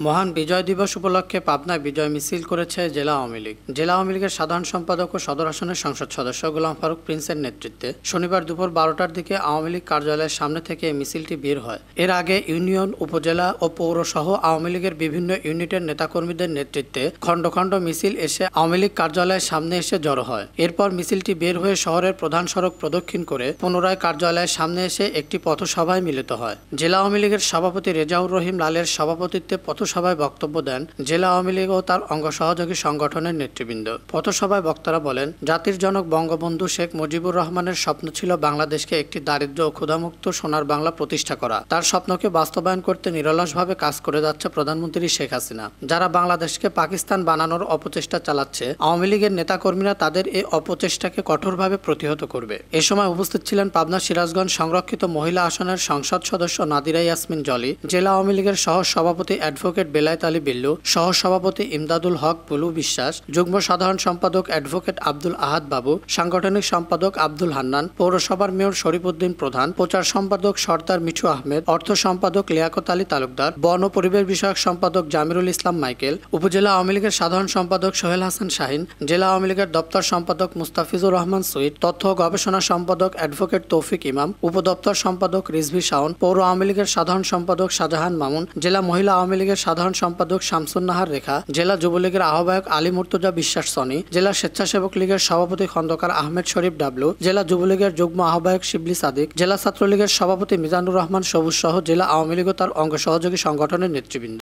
মহান বিজয় দিবস উপলক্ষে পাবনায় বিজয় মিছিল করেছে জেলা আওয়ামী লীগ। জেলা আওয়ামী লীগের সাধারণ সম্পাদক ও সদর আসনের সংসদ সদস্য গোলাম ফারুক প্রিন্সের নেতৃত্বে শনিবার দুপুর 12টার দিকে আওয়ামী লীগ কার্যালয়ের সামনে থেকে এই মিছিলটি বের হয়। এর আগে ইউনিয়ন, উপজেলা ও পৌরসহ আওয়ামী লীগের বিভিন্ন ইউনিটের নেতাকর্মীদের নেতৃত্বে খণ্ড খণ্ড মিছিল এসে আওয়ামী লীগ কার্যালয়ের সামনে এসে জড়ো হয়। এরপর মিছিলটি বের হয়ে শহরের প্রধান সড়ক প্রদক্ষিণ করে পুনরায় কার্যালয়ের সামনে এসে একটি পথসভায় মিলিত হয়। জেলা আওয়ামী লীগের সভাপতি রেজাউর রহিম লালের সভাপতিত্বে পথসভায় বক্তব্য দেন জেলা আওয়ামী লীগ ও তার অঙ্গ সহযোগী সংগঠনের নেতৃবৃন্দ। পথসভায় বক্তারা বলেন, জাতির জনক বঙ্গবন্ধু শেখ মুজিবুর রহমানের স্বপ্ন ছিল বাংলাদেশকে একটি দারিদ্র্য ও ক্ষুধামুক্ত সোনার বাংলা প্রতিষ্ঠা করা। তার স্বপ্নকে বাস্তবায়ন করতে নিরলসভাবে কাজ করে যাচ্ছে প্রধানমন্ত্রী শেখ হাসিনা। যারা বাংলাদেশকে পাকিস্তান বানানোর অপচেষ্টা চালাচ্ছে, আওয়ামী লীগের নেতাকর্মীরা তাদের এই অপচেষ্টাকে কঠোরভাবে প্রতিহত করবে। এ সময় উপস্থিত ছিলেন পাবনা সিরাজগঞ্জ সংরক্ষিত মহিলা আসনের সংসদ সদস্য নাদিরা ইয়াসমিন জলি, জেলা আওয়ামী লীগের সহ সভাপতি অ্যাডভোকেট বেলায়েত আলী বিল্লু, সহ সভাপতি ইমদাদুল হক বুলু বিশ্বাস, যুগ্ম সাধারণ সম্পাদক অ্যাডভোকেট আব্দুল আহাদ বাবু, সাংগঠনিক সম্পাদক আব্দুল হান্নান, পৌরসভার মেয়র শরীফ উদ্দিন প্রধান, প্রচার সম্পাদক সর্দার মিঠু আহমেদ, অর্থ সম্পাদক লিয়াকত আলী তালুকদার, বন ও পরিবেশ বিষয়ক সম্পাদক জামিরুল ইসলাম মাইকেল, উপজেলা আওয়ামী লীগের সাধারণ সম্পাদক সোহেল হাসান শাহিন, জেলা আওয়ামী লীগের দপ্তর সম্পাদক মুস্তাফিজুর রহমান সুইট, তথ্য ও গবেষণা সম্পাদক অ্যাডভোকেট তৌফিক ইমাম, উপদপ্তর সম্পাদক রিজভি শাওন, পৌর আওয়ামী লীগের সাধারণ সম্পাদক শাহজাহান মামুন, জেলা মহিলা আওয়ামী লীগের সাধারণ সম্পাদক শামসুন নাহার রেখা, জেলা যুবলীগের আহ্বায়ক আলী মুর্তজা বিশ্বাস সনি, জেলা স্বেচ্ছাসেবক লীগের সভাপতি খন্দকার আহমেদ শরীফ ডাবলু, জেলা যুবলীগের যুগ্ম আহ্বায়ক শিবলি সাদিক, জেলা ছাত্রলীগের সভাপতি মিজানুর রহমান সবুজ সহ জেলা আওয়ামী লীগ ও তার অঙ্গ সহযোগী সংগঠনের নেতৃবৃন্দ।